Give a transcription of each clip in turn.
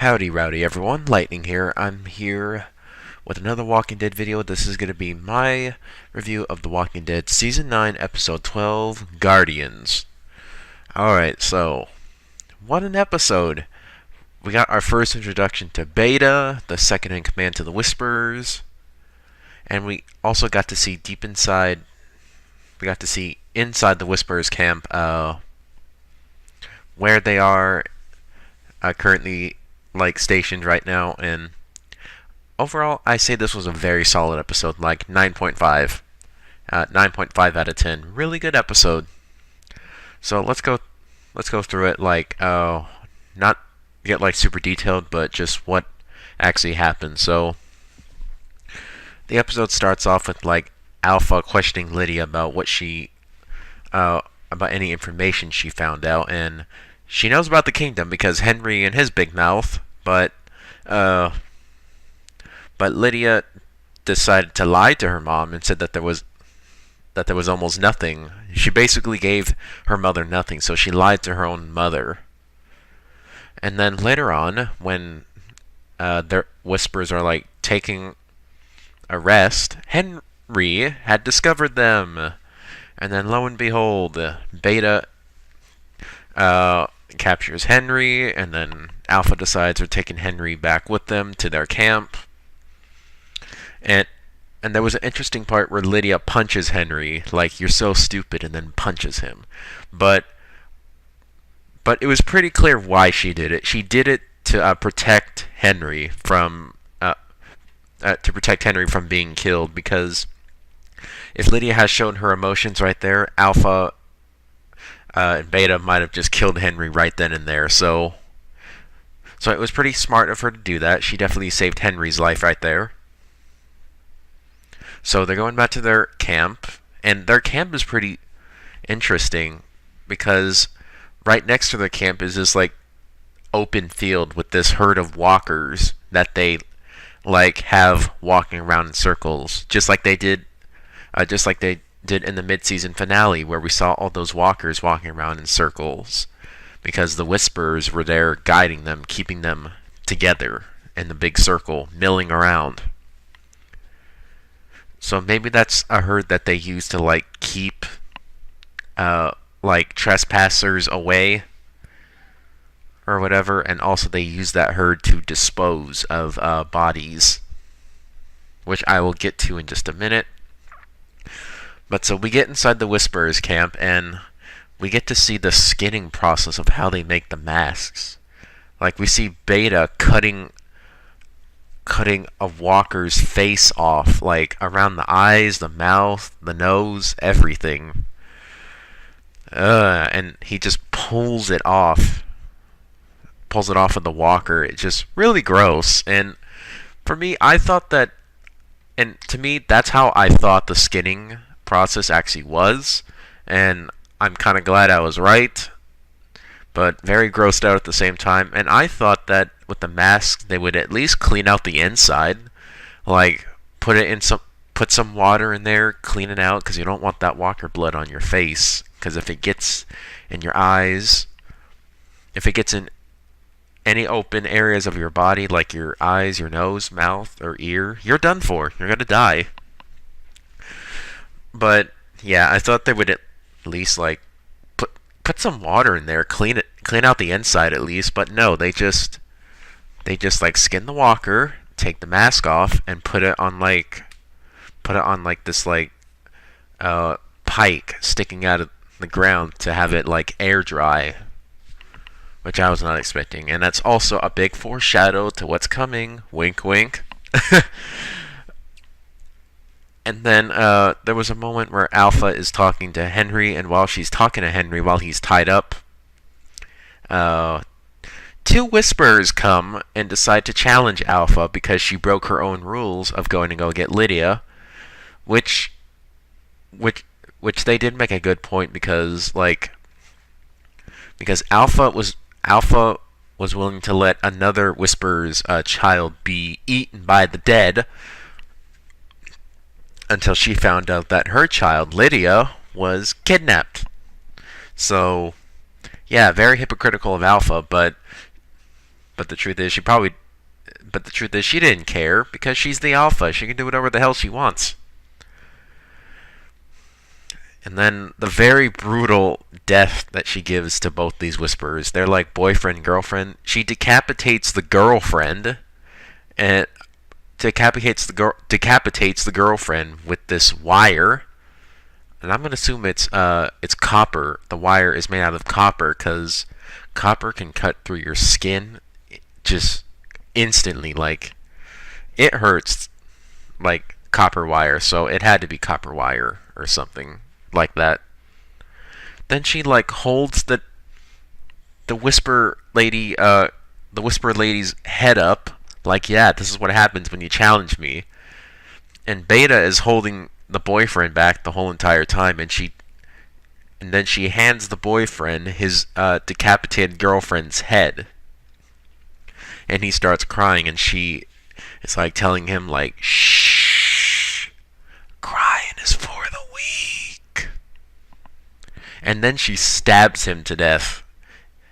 Howdy rowdy everyone, Lightning here. I'm here with another Walking Dead video. This is going to be my review of The Walking Dead Season 9, Episode 12, Guardians. Alright, so, what an episode. We got our first introduction to Beta, the second in command to the Whisperers, and we also got to see inside the Whisperers camp, where they are currently stationed right now, and overall I say this was a very solid episode, like 9.5 out of 10. Really good episode. So let's go through it, not get super detailed, but just what actually happened. So the episode starts off with Alpha questioning Lydia about what about any information she found out, and she knows about the kingdom because Henry and his big mouth, but Lydia decided to lie to her mom and said that there was almost nothing. She basically gave her mother nothing, so she lied to her own mother. And then later on, when their Whispers are taking a rest, Henry had discovered them, and then lo and behold, Beta captures Henry, and then Alpha decides they're taking Henry back with them to their camp. And there was an interesting part where Lydia punches Henry, like, "You're so stupid," and then punches him. But it was pretty clear why she did it. She did it to protect Henry from being killed, because if Lydia has shown her emotions right there, Alpha and Beta might have just killed Henry right then and there. So it was pretty smart of her to do that. She definitely saved Henry's life right there. So they're going back to their camp, and their camp is pretty interesting because right next to their camp is this open field with this herd of walkers that they have walking around in circles, just like they did in the mid-season finale, where we saw all those walkers walking around in circles because the Whisperers were there guiding them, keeping them together in the big circle, milling around. So maybe that's a herd that they use to keep trespassers away or whatever, and also they use that herd to dispose of bodies, which I will get to in just a minute. But so we get inside the Whisperers camp, and we get to see the skinning process of how they make the masks. We see Beta cutting a walker's face off, around the eyes, the mouth, the nose, everything. And he just pulls it off of the walker. It's just really gross. And for me, to me, that's how I thought the skinning process actually was, and I'm kind of glad I was right, but very grossed out at the same time. And I thought that with the mask they would at least clean out the inside, put some water in there, clean it out, because you don't want that walker blood on your face, because if it gets in your eyes, if it gets in any open areas of your body, like your eyes, your nose, mouth, or ear, you're done for. You're gonna die. But yeah, I thought they would at least put some water in there, clean out the inside at least. But no, they just skin the walker, take the mask off, and put it on this pike sticking out of the ground to have it air dry, which I was not expecting. And that's also a big foreshadow to what's coming. Wink, wink. And then there was a moment where Alpha is talking to Henry, and while she's talking to Henry while he's tied up, two Whisperers come and decide to challenge Alpha because she broke her own rules of going to go get Lydia, which they did make a good point, because Alpha was willing to let another Whisperer's child be eaten by the dead until she found out that her child, Lydia, was kidnapped. So, yeah, very hypocritical of Alpha, but But the truth is, she didn't care because she's the alpha. She can do whatever the hell she wants. And then the very brutal death that she gives to both these whisperers. They're like boyfriend, girlfriend. She decapitates the girlfriend and decapitates the girlfriend with this wire. And I'm gonna assume it's copper. The wire is made out of copper because copper can cut through your skin just instantly. Like, it hurts like copper wire, so it had to be copper wire or something like that. Then she like holds the whisper lady's head up, like, yeah, this is what happens when you challenge me. And Beta is holding the boyfriend back the whole entire time, and then she hands the boyfriend his decapitated girlfriend's head. And he starts crying, and she is like telling him like, shh, crying is for the weak. And then she stabs him to death.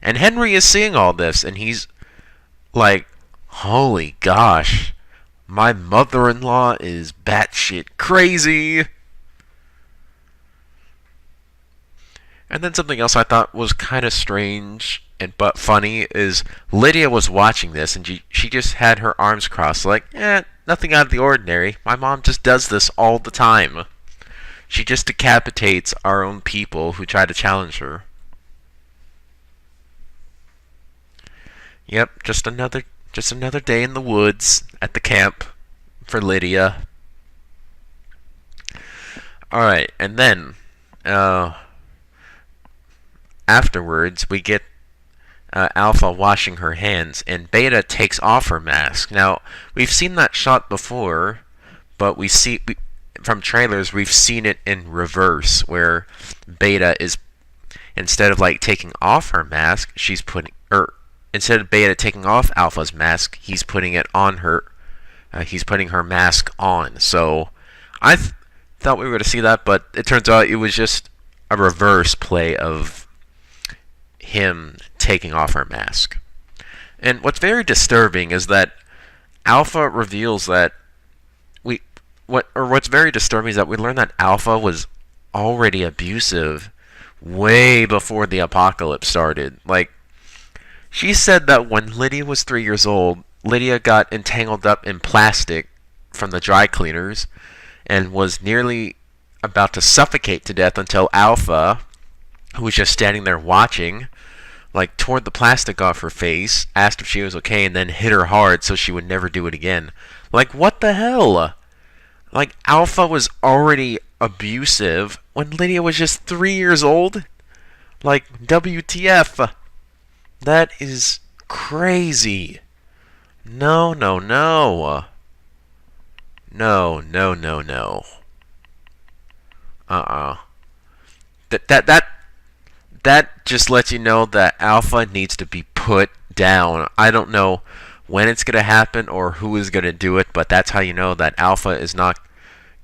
And Henry is seeing all this, and he's like, holy gosh, my mother-in-law is batshit crazy. And then something else I thought was kind of strange but funny is Lydia was watching this, and she just had her arms crossed like, nothing out of the ordinary. My mom just does this all the time. She just decapitates our own people who try to challenge her. Yep, just another day in the woods at the camp for Lydia. Alright, and then afterwards we get Alpha washing her hands, and Beta takes off her mask. Now, we've seen that shot before, but from trailers, we've seen it in reverse, where Beta is, instead of like taking off her mask, instead of Beta taking off Alpha's mask, he's putting it on her. He's putting her mask on. So I thought we were going to see that, but it turns out it was just a reverse play of him taking off her mask. And what's very disturbing is that Alpha reveals that what's very disturbing is that we learn that Alpha was already abusive way before the apocalypse started. Like, she said that when Lydia was 3 years old, Lydia got entangled up in plastic from the dry cleaners and was nearly about to suffocate to death until Alpha, who was just standing there watching, like, tore the plastic off her face, asked if she was okay, and then hit her hard so she would never do it again. Like, what the hell? Like, Alpha was already abusive when Lydia was just 3 years old? Like, WTF? That is crazy. No, no, no. No, no, no, no. That just lets you know that Alpha needs to be put down. I don't know when it's going to happen or who is going to do it, but that's how you know that Alpha is not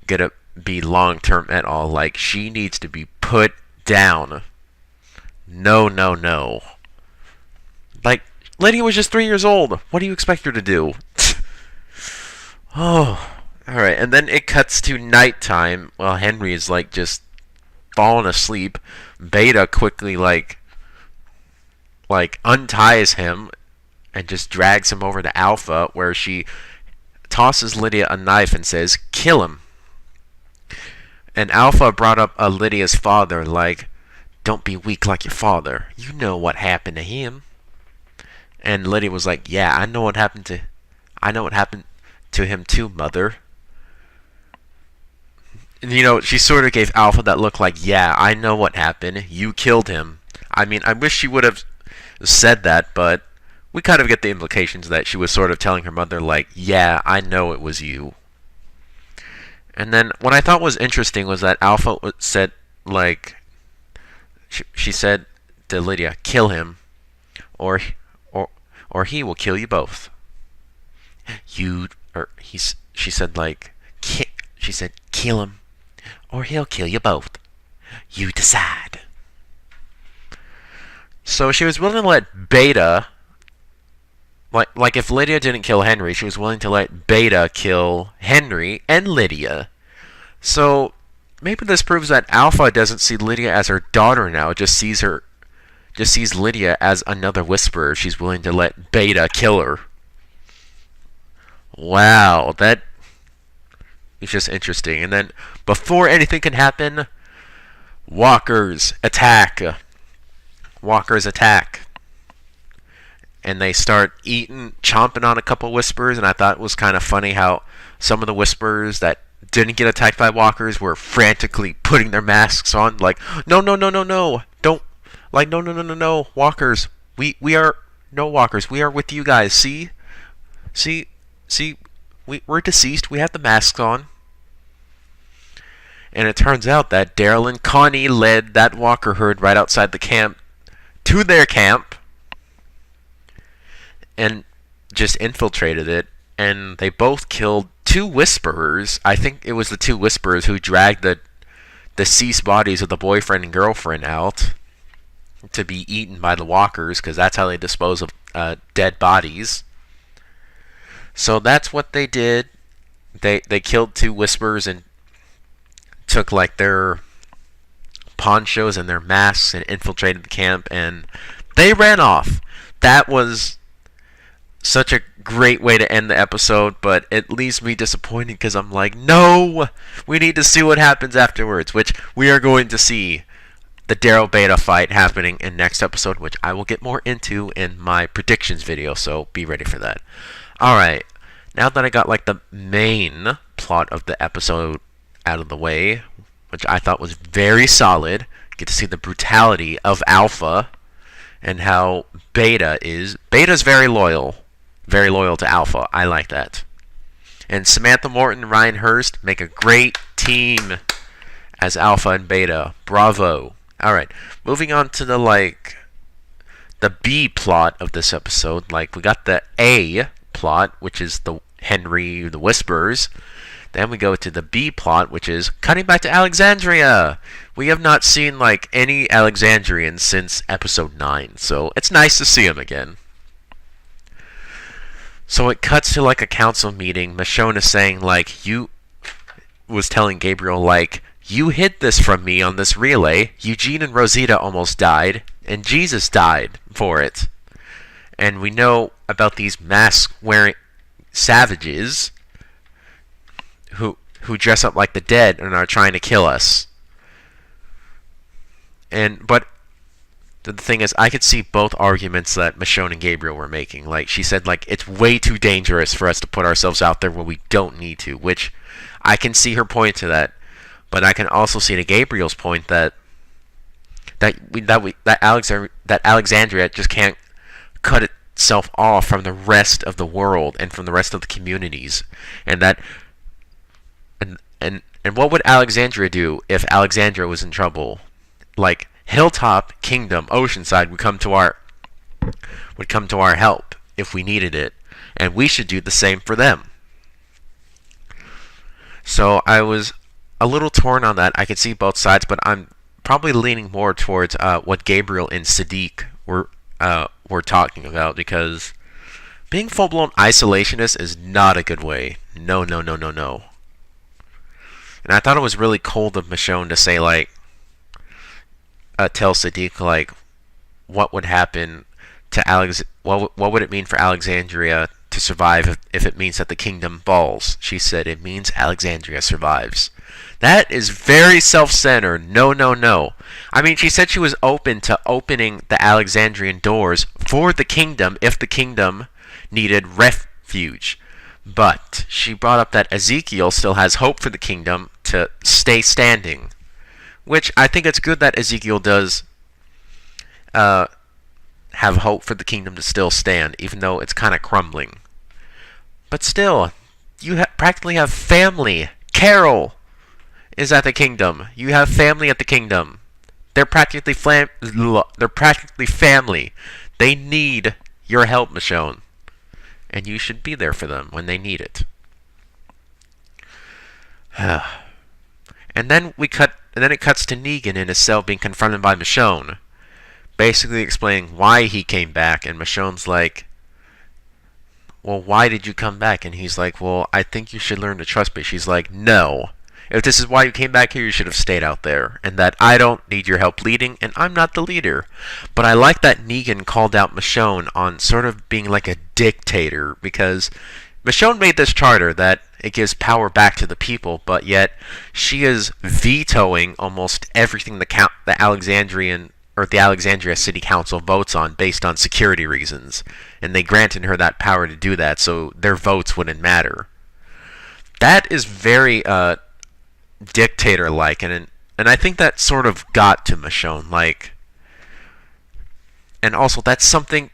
going to be long-term at all. Like, she needs to be put down. No, no, no. Like, Lydia was just 3 years old. What do you expect her to do? Oh, alright. And then it cuts to nighttime while Henry is, like, just falling asleep. Beta quickly, like unties him and just drags him over to Alpha, where she tosses Lydia a knife and says, kill him. And Alpha brought up Lydia's father, like, don't be weak like your father. You know what happened to him. And Lydia was like, yeah, I know what happened to him too, mother. And, you know, she sort of gave Alpha that look like, yeah, I know what happened. You killed him. I mean, I wish she would have said that, but we kind of get the implications that she was sort of telling her mother, like, yeah, I know it was you. And then what I thought was interesting was that Alpha said, like, she said to Lydia, kill him, or he will kill you both. She said, like, she said, kill him, or he'll kill you both. You decide. So she was willing to let Beta, like if Lydia didn't kill Henry, she was willing to let Beta kill Henry and Lydia. So maybe this proves that Alpha doesn't see Lydia as her daughter now, just sees Lydia as another Whisperer. She's willing to let Beta kill her. Wow, that is just interesting. And then before anything can happen, Walkers attack. Walkers attack. And they start chomping on a couple Whisperers, and I thought it was kind of funny how some of the Whisperers that didn't get attacked by Walkers were frantically putting their masks on, like, no, don't, like, no, Walkers, we are, no Walkers, we are with you guys, see, we're deceased, we have the masks on. And it turns out that Daryl and Connie led that Walker herd right outside the camp to their camp, and just infiltrated it, and they both killed 2 Whisperers. I think it was the 2 Whisperers who dragged the deceased bodies of the boyfriend and girlfriend out to be eaten by the Walkers, because that's how they dispose of dead bodies. So that's what they did. They killed 2 Whisperers and took like their ponchos and their masks and infiltrated the camp, and they ran off. That was such a great way to end the episode, but it leaves me disappointed because I'm like, no, we need to see what happens afterwards, which we are going to see the Daryl Beta fight happening in next episode, which I will get more into in my predictions video, so be ready for that. Alright, now that I got like the main plot of the episode out of the way, which I thought was very solid, get to see the brutality of Alpha and how Beta's very loyal to Alpha. I like that. And Samantha Morton and Ryan Hurst make a great team as Alpha and Beta. Bravo. Alright, moving on to the B plot of this episode. Like, we got the A plot, which is the Henry, the Whisperers. Then we go to the B plot, which is cutting back to Alexandria. We have not seen like any Alexandrians since episode 9, so it's nice to see them again. So it cuts to like a council meeting. Michonne is saying like, you was telling Gabriel like, you hid this from me on this relay. Eugene and Rosita almost died, and Jesus died for it. And we know about these mask-wearing savages who dress up like the dead and are trying to kill us. But the thing is, I could see both arguments that Michonne and Gabriel were making. Like, she said, like, it's way too dangerous for us to put ourselves out there where we don't need to, which I can see her point to that. But I can also see to Gabriel's point that Alexandria just can't cut itself off from the rest of the world and from the rest of the communities, and what would Alexandria do if Alexandria was in trouble? Like, Hilltop, Kingdom, Oceanside would come to our help if we needed it, and we should do the same for them. So I was a little torn on that. I could see both sides, but I'm probably leaning more towards what Gabriel and Sadiq were talking about, because being full-blown isolationist is not a good way. No. And I thought it was really cold of Michonne to say, like, tell Sadiq, like, what would happen to what would it mean for Alexandria to survive if it means that the kingdom falls? She said, it means Alexandria survives. That is very self-centered. No. I mean, she said she was open to opening the Alexandrian doors for the kingdom if the kingdom needed refuge. But she brought up that Ezekiel still has hope for the kingdom to stay standing, which I think it's good that Ezekiel does have hope for the kingdom to still stand, even though it's kind of crumbling. But still, you practically have family. Carol is at the kingdom. You have family at the kingdom. They're practically family. They need your help, Michonne, and you should be there for them when they need it. And then it cuts to Negan in his cell being confronted by Michonne, basically explaining why he came back, and Michonne's like, well, why did you come back? And he's like, well, I think you should learn to trust me. She's like, no. If this is why you came back here, you should have stayed out there. And that I don't need your help leading, and I'm not the leader. But I like that Negan called out Michonne on sort of being like a dictator, because Michonne made this charter that it gives power back to the people, but yet she is vetoing almost everything the Alexandria City Council votes on based on security reasons. And they granted her that power to do that, so their votes wouldn't matter. That is very dictator-like, and I think that sort of got to Michonne. Like, and also that's something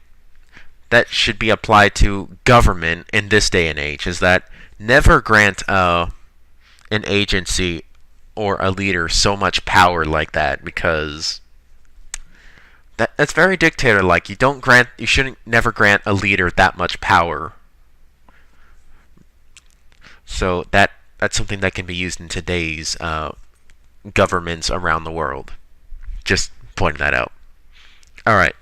that should be applied to government in this day and age, is that never grant an agency or a leader so much power like that, because that's very dictator-like. You shouldn't never grant a leader that much power. So that's something that can be used in today's governments around the world. Just pointing that out. All right.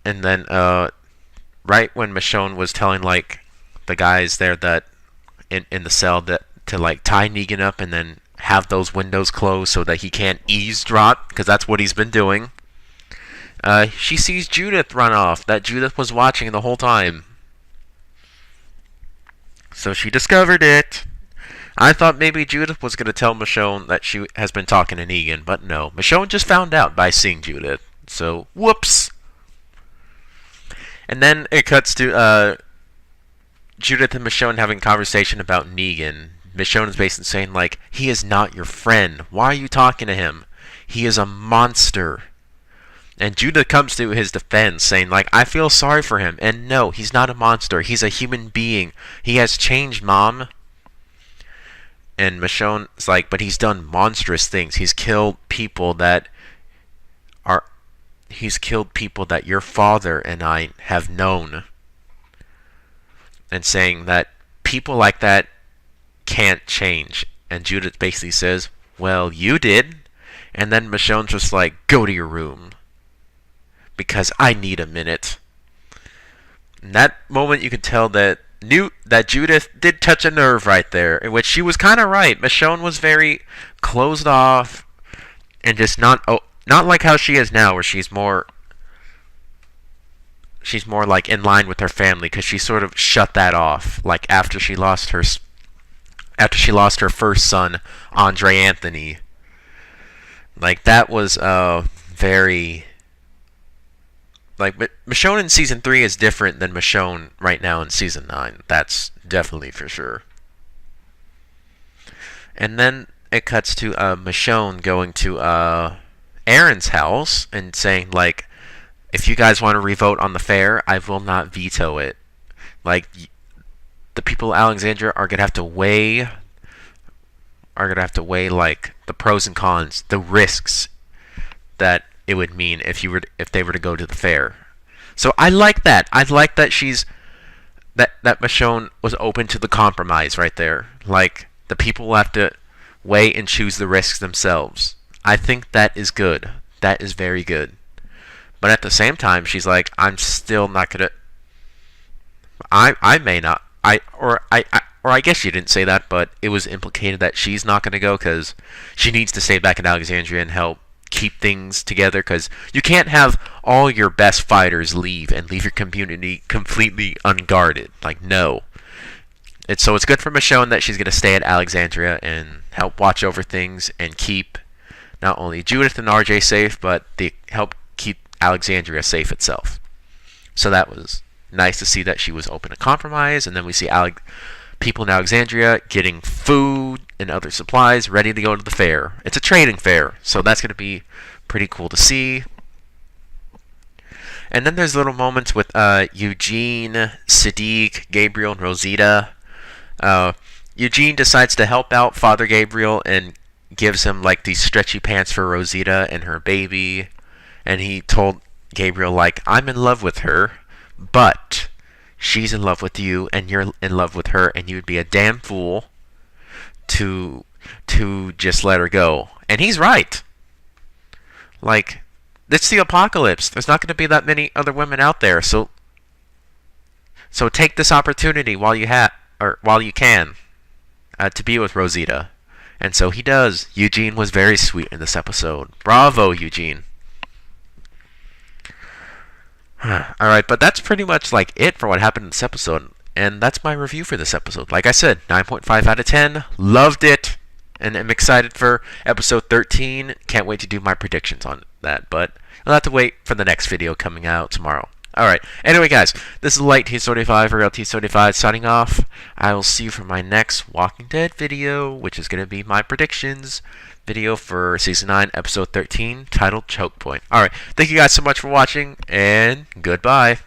And then, right when Michonne was telling like the guys there that in the cell that to like tie Negan up and then have those windows closed so that he can't eavesdrop, because that's what he's been doing. She sees Judith run off. That Judith was watching the whole time. So she discovered it. I thought maybe Judith was going to tell Michonne that she has been talking to Negan, but no. Michonne just found out by seeing Judith. So, whoops. And then it cuts to Judith and Michonne having a conversation about Negan. Michonne is basically saying, like, he is not your friend. Why are you talking to him? He is a monster. And Judith comes to his defense, saying, like, I feel sorry for him. And no, he's not a monster. He's a human being. He has changed, Mom. And Michonne's like, but he's done monstrous things. He's killed people that your father and I have known. And saying that people like that can't change. And Judith basically says, well, you did. And then Michonne's just like, go to your room, because I need a minute. In that moment, you can tell that Judith did touch a nerve right there, in which she was kind of right. Michonne was very closed off, and just not like how she is now, where she's more like in line with her family, because she sort of shut that off. Like after she lost her first son, Andre Anthony. Like that was very. Like, Michonne in Season 3 is different than Michonne right now in Season 9. That's definitely for sure. And then it cuts to Michonne going to Aaron's house and saying, like, if you guys want to revote on the fair, I will not veto it. Like, the people of Alexandria are going to have to weigh, like, the pros and cons, the risks that it would mean if they were to go to the fair. So I like that. I like that that Michonne was open to the compromise right there. Like, the people will have to weigh and choose the risks themselves. I think that is good. That is very good. But at the same time, she's like, I'm still not gonna. I may not. Or I guess she didn't say that, but it was implicated that she's not gonna go because she needs to stay back in Alexandria and help keep things together, because you can't have all your best fighters leave and leave your community completely unguarded. Like, no. So it's good for Michonne that she's going to stay at Alexandria and help watch over things and keep not only Judith and RJ safe, but help keep Alexandria safe itself. So that was nice to see that she was open to compromise. And then we see people in Alexandria getting food and other supplies ready to go to the fair. It's a trading fair, so that's going to be pretty cool to see. And then there's little moments with Eugene, Sadiq, Gabriel, and Rosita. Eugene decides to help out Father Gabriel and gives him like these stretchy pants for Rosita and her baby. And he told Gabriel, like, I'm in love with her, but she's in love with you, and you're in love with her, and you'd be a damn fool to just let her go. And he's right. Like, it's the apocalypse. There's not going to be that many other women out there, so So take this opportunity while you while you can, to be with Rosita. And so he does. Eugene was very sweet in this episode. Bravo, Eugene. Alright, but that's pretty much like it for what happened in this episode. And that's my review for this episode. Like I said, 9.5 out of 10. Loved it. And I'm excited for episode 13. Can't wait to do my predictions on that. But I'll have to wait for the next video coming out tomorrow. Alright, anyway guys, this is Light T75 or LT75 signing off. I will see you for my next Walking Dead video, which is going to be my predictions video for Season 9, Episode 13, titled Choke Point. Alright, thank you guys so much for watching, and goodbye.